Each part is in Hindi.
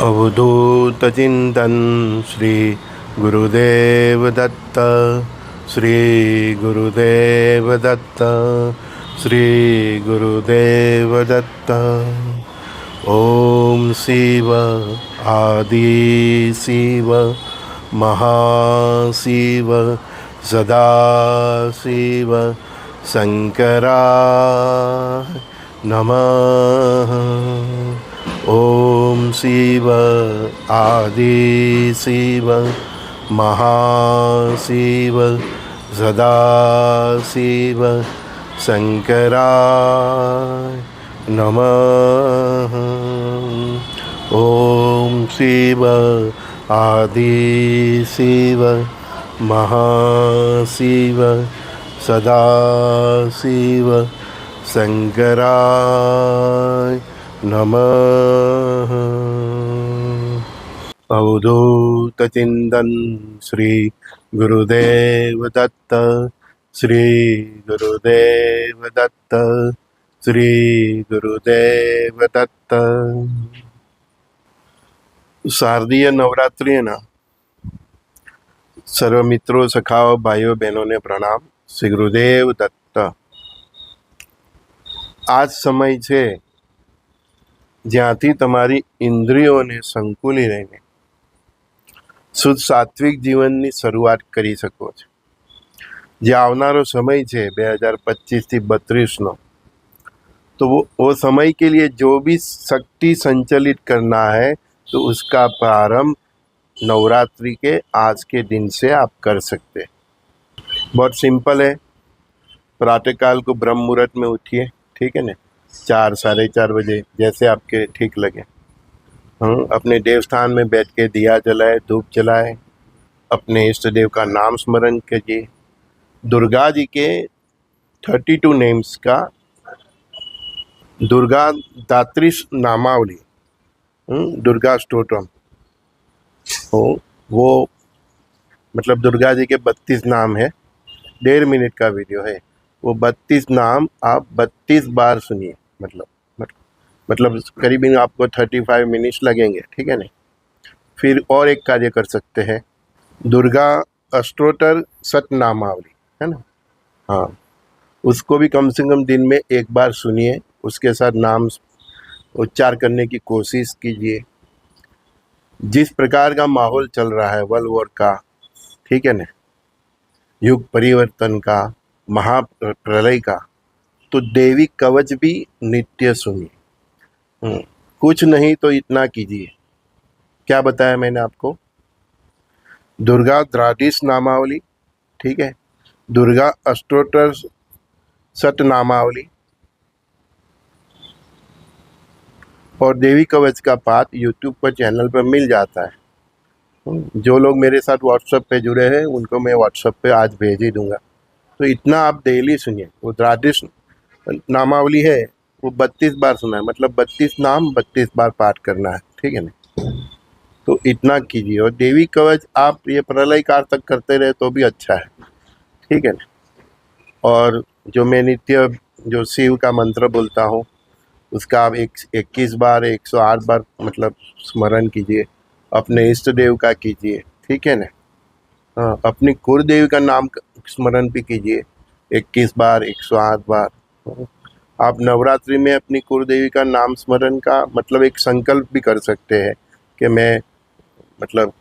अवधूत चिंतन श्री गुरुदेव दत्त। श्री गुरुदेव दत्त। श्री गुरुदेव दत्त। ओम शिव आदि शिव महाशिव सदा शिव शंकराय नमः। ओम शिव आदि शिव महाशिव सदा शिव शंकराय नमः। ओम शिव आदि शिव महाशिव सदा शिव शंकराय नमः। अवधूत चिंतन श्री गुरुदेव दत्त। श्री गुरुदेव दत्त। श्री गुरुदेव दत्त। शारदीय नवरात्रि है ना। सर्व मित्रों सखाओ भाइयों बहनों ने प्रणाम। श्री गुरुदेव दत्त। आज समय છે જ્યાંથી તમારી ઇન્દ્રિયોને સંકુલી રહીને શુદ્ધ સાત્વિક જીવનની શરૂઆત કરી શકો છો। જે આવનારો સમય છે 2025 થી 32નો, तो वो समय के लिए जो भी शक्ति संचलित करना है तो उसका प्रारंभ नवरात्रि के आज के दिन से आप कर सकते हैं। बहुत सिंपल है। प्रातःकाल को ब्रह्म मुहूर्त में उठिए, ठीक है ना, 4 साढ़े 4 बजे जैसे आपके ठीक लगे। अपने देवस्थान में बैठ के दिया जलाए, धूप जलाए, अपने इष्ट देव का नाम स्मरण कीजिए। दुर्गा जी के 32 नेम्स का दुर्गा दात्री नामावली, दुर्गा स्टोत्रम हो, वो मतलब दुर्गा जी के 32 नाम है। 1.5 मिनट का वीडियो है। वो 32 नाम आप 32 बार सुनिए। मतलब करीबन आपको 35 मिनट्स लगेंगे, ठीक है ना। फिर और एक कार्य कर सकते हैं, दुर्गा अष्टोत्तर शतनामावली है ना, हाँ, उसको भी कम से कम दिन में एक बार सुनिए। उसके साथ नाम उच्चार करने की कोशिश कीजिए। जिस प्रकार का माहौल चल रहा है वर्ल्ड वॉर का, ठीक है ना, युग परिवर्तन का, महाप्रलय का, तो देवी कवच भी नित्य सुनिए। कुछ नहीं तो इतना कीजिए। क्या बताया मैंने आपको? दुर्गा द्वादश नामावली, ठीक है, दुर्गा अष्टोत्तर शतनामावली और देवी कवच का पाठ यूट्यूब पर चैनल पर मिल जाता है। जो लोग मेरे साथ व्हाट्सएप पे जुड़े हैं उनको मैं व्हाट्सएप पे आज भेज ही दूंगा। तो इतना आप डेली सुनिए। वो द्वादश नामावली है, वो 32 बार सुना है, मतलब 32 नाम 32 बार पाठ करना है, ठीक है ना। तो इतना कीजिए। और देवी कवच आप ये प्रलय काल तक करते रहे तो भी अच्छा है, ठीक है ना। और जो मैं नित्य जो शिव का मंत्र बोलता हूँ उसका आप 21 बार 108 बार मतलब स्मरण कीजिए। अपने इष्ट देव का कीजिए, ठीक है ना। हाँ, अपनी कुलदेवी का नाम स्मरण भी कीजिए 21 बार 108 बार। आप नवरात्रि में अपनी कुलदेवी का नाम स्मरण का मतलब एक संकल्प भी कर सकते हैं कि मैं मतलब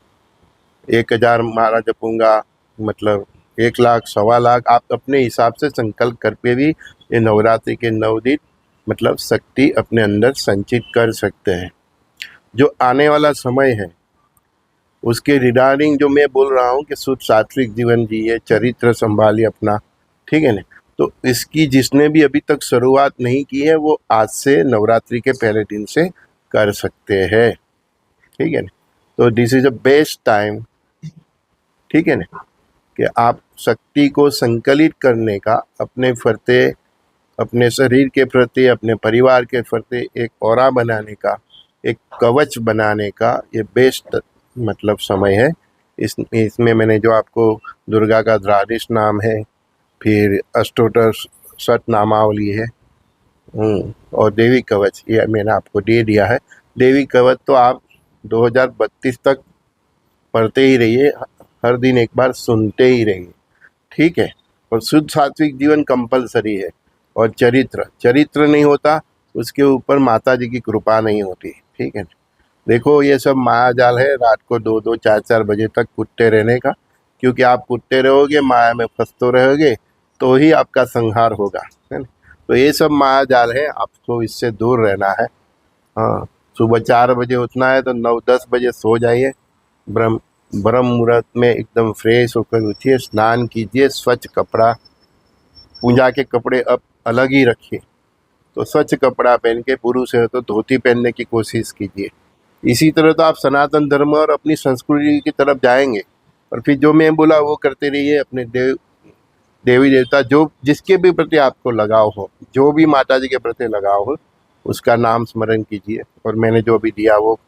1000 माला जपूंगा, मतलब 1 लाख 1.25 लाख आप अपने हिसाब से संकल्प करके भी ये नवरात्रि के 9 दिन मतलब शक्ति अपने अंदर संचित कर सकते हैं। जो आने वाला समय है उसके रिगार्डिंग जो मैं बोल रहा हूँ कि शुद्ध सात्विक जीवन जिए, चरित्र संभालिए अपना, ठीक है ना। तो इसकी जिसने भी अभी तक शुरुआत नहीं की है वो आज से नवरात्रि के पहले दिन से कर सकते हैं, ठीक है ना। तो this is a best time, ठीक है ना, कि आप शक्ति को संकलित करने का अपने फरते, अपने शरीर के प्रति, अपने परिवार के प्रति एक ऑरा बनाने का, एक कवच बनाने का ये बेस्ट मतलब समय है। इसमें मैंने जो आपको दुर्गा का द्वादश नाम है, फिर अष्टोत्तर शतनामावली है, और देवी कवच ये मैंने आपको दे दिया है। देवी कवच तो आप 2032 तक पढ़ते ही रहिए, हर दिन एक बार सुनते ही रहिए, ठीक है। और शुद्ध सात्विक जीवन कंपलसरी है। और चरित्र, चरित्र नहीं होता उसके ऊपर माता जी की कृपा नहीं होती, ठीक है। देखो ये सब माया जाल है, रात को 2-2 4-4 बजे तक कूदते रहने का, क्योंकि आप कूदते रहोगे, माया में फंसते रहोगे, तो ही आपका संहार होगा, है ना। तो ये सब माया जाल है, आपको इससे दूर रहना है। हाँ, सुबह 4 बजे उठना है तो 9-10 बजे सो जाइए। ब्रह्म ब्रह्म मुहूर्त में एकदम फ्रेश होकर उठिए, स्नान कीजिए, स्वच्छ कपड़ा, पूजा के कपड़े अब अलग ही रखिए। तो स्वच्छ कपड़ा पहन के, पुरुष है तो धोती पहनने की कोशिश कीजिए। इसी तरह तो आप सनातन धर्म और अपनी संस्कृति की तरफ जाएंगे। और फिर जो मैं बोला वो करते रहिए। अपने देवी देवता जो जिसके भी प्रति आपको लगाव हो, जो भी माता जी के प्रति लगाव हो, उसका नाम स्मरण कीजिए। और मैंने जो भी दिया वो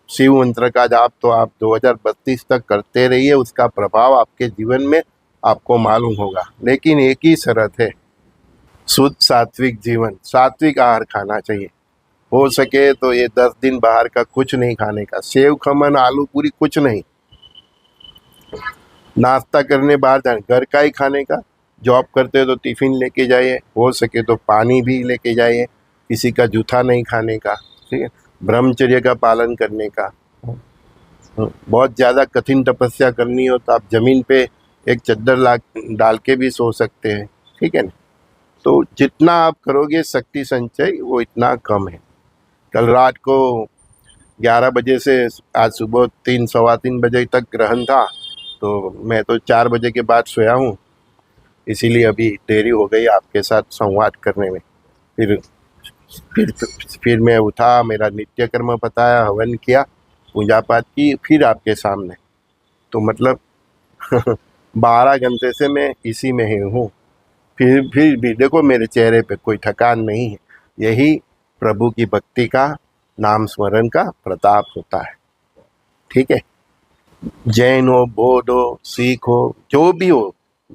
शिव मंत्र का जाप तो आप 2032 तक करते रहिए, उसका प्रभाव आपके जीवन में आपको मालूम होगा। लेकिन एक ही शर्त है, शुद्ध सात्विक जीवन, सात्विक आहार खाना चाहिए। हो सके तो ये 10 दिन बाहर का कुछ नहीं खाने का, सेव खमन आलू पूरी कुछ नहीं, नाश्ता करने बाहर जाने, घर का ही खाने का। जॉब करते हो तो टिफिन लेके जाइए, हो सके तो पानी भी लेके जाइए, किसी का जूठा नहीं खाने का, ठीक है। ब्रह्मचर्य का पालन करने का। बहुत ज़्यादा कठिन तपस्या करनी हो तो आप ज़मीन पे एक चद्दर ला डाल के भी सो सकते हैं, ठीक है ना। तो जितना आप करोगे शक्ति संचय वो इतना कम है। कल रात को 11 बजे से आज सुबह 3-3:15 बजे तक ग्रहण था, तो मैं तो 4 बजे के बाद सोया हूँ, इसीलिए अभी देरी हो गई आपके साथ संवाद करने में। फिर फिर मैं उठा, मेरा नित्य कर्म बताया, हवन किया, पूजा पाठ की, फिर आपके सामने। तो मतलब 12 घंटे से मैं इसी में ही हूँ। फिर भी देखो मेरे चेहरे पे कोई थकान नहीं है। यही प्रभु की भक्ति का, नाम स्मरण का प्रताप होता है, ठीक है। जैन हो, बौद्ध हो, सिख हो, जो भी हो,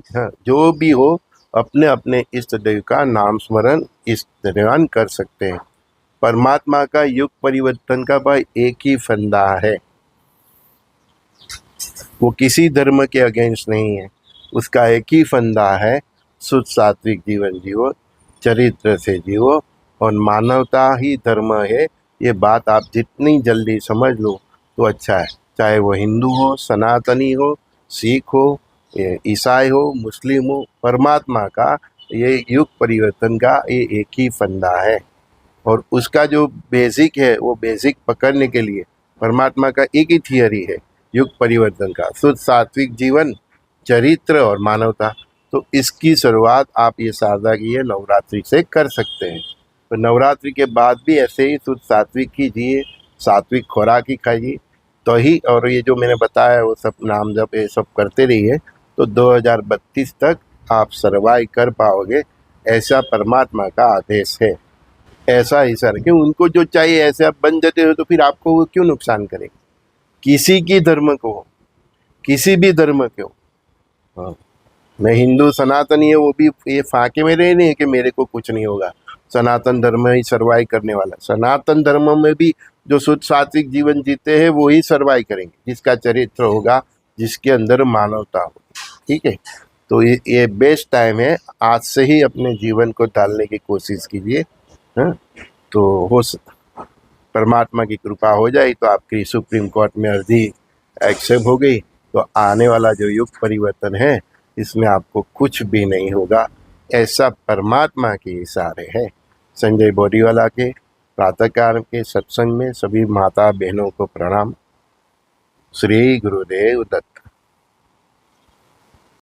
हाँ, जो भी हो, अपने अपने इष्ट देव का नाम स्मरण इस दरमियान कर सकते हैं। परमात्मा का युग परिवर्तन का भाई एक ही फंदा है, वो किसी धर्म के अगेंस्ट नहीं है। उसका एक ही फंदा है, शुद्ध सात्विक जीवन जियो, चरित्र से जियो, और मानवता ही धर्म है। ये बात आप जितनी जल्दी समझ लो तो अच्छा है। चाहे वो हिंदू हो, सनातनी हो, सिख हो, ईसाई हो, मुस्लिम हो, परमात्मा का ये युग परिवर्तन का ये एक ही फंदा है। और उसका जो बेसिक है, वो बेसिक पकड़ने के लिए परमात्मा का एक ही थियरी है, युग परिवर्तन का, शुद्ध सात्विक जीवन, चरित्र और मानवता। तो इसकी शुरुआत आप ये शारदा की है नवरात्रि से कर सकते हैं। तो नवरात्रि के बाद भी ऐसे ही शुद्ध सात्विक कीजिए, सात्विक खुराक ही खाइए, तो ही, और ये जो मैंने बताया वो सब नाम जप ये सब करते रहिए, तो 2032 तक आप सर्वाइव कर पाओगे, ऐसा परमात्मा का आदेश है। ऐसा ही सर कि उनको जो चाहिए ऐसे आप बन जाते हो, तो फिर आपको वो क्यों नुकसान करेंगे, किसी की धर्म को हो, किसी भी धर्म के हो। हाँ, मैं हिंदू सनातनी है, वो भी ये फाके में रहे नहीं है कि मेरे को कुछ नहीं होगा, सनातन धर्म ही सर्वाइव करने वाला। सनातन धर्म में भी जो शुद्ध सात्विक जीवन जीते हैं वो ही सर्वाइव करेंगे, जिसका चरित्र होगा, जिसके अंदर मानवता होगी, ठीक है। तो ये बेस्ट टाइम है, आज से ही अपने जीवन को ढालने की कोशिश कीजिए। हाँ, तो परमात्मा की कृपा हो जाए तो आपकी सुप्रीम कोर्ट में अर्जी एक्सेप्ट हो गई, तो आने वाला जो युग परिवर्तन है इसमें आपको कुछ भी नहीं होगा, ऐसा परमात्मा के इशारे है। संजय बोरीवाला के प्रातःकाल के सत्संग में सभी माता बहनों को प्रणाम। श्री गुरुदेव दत्त।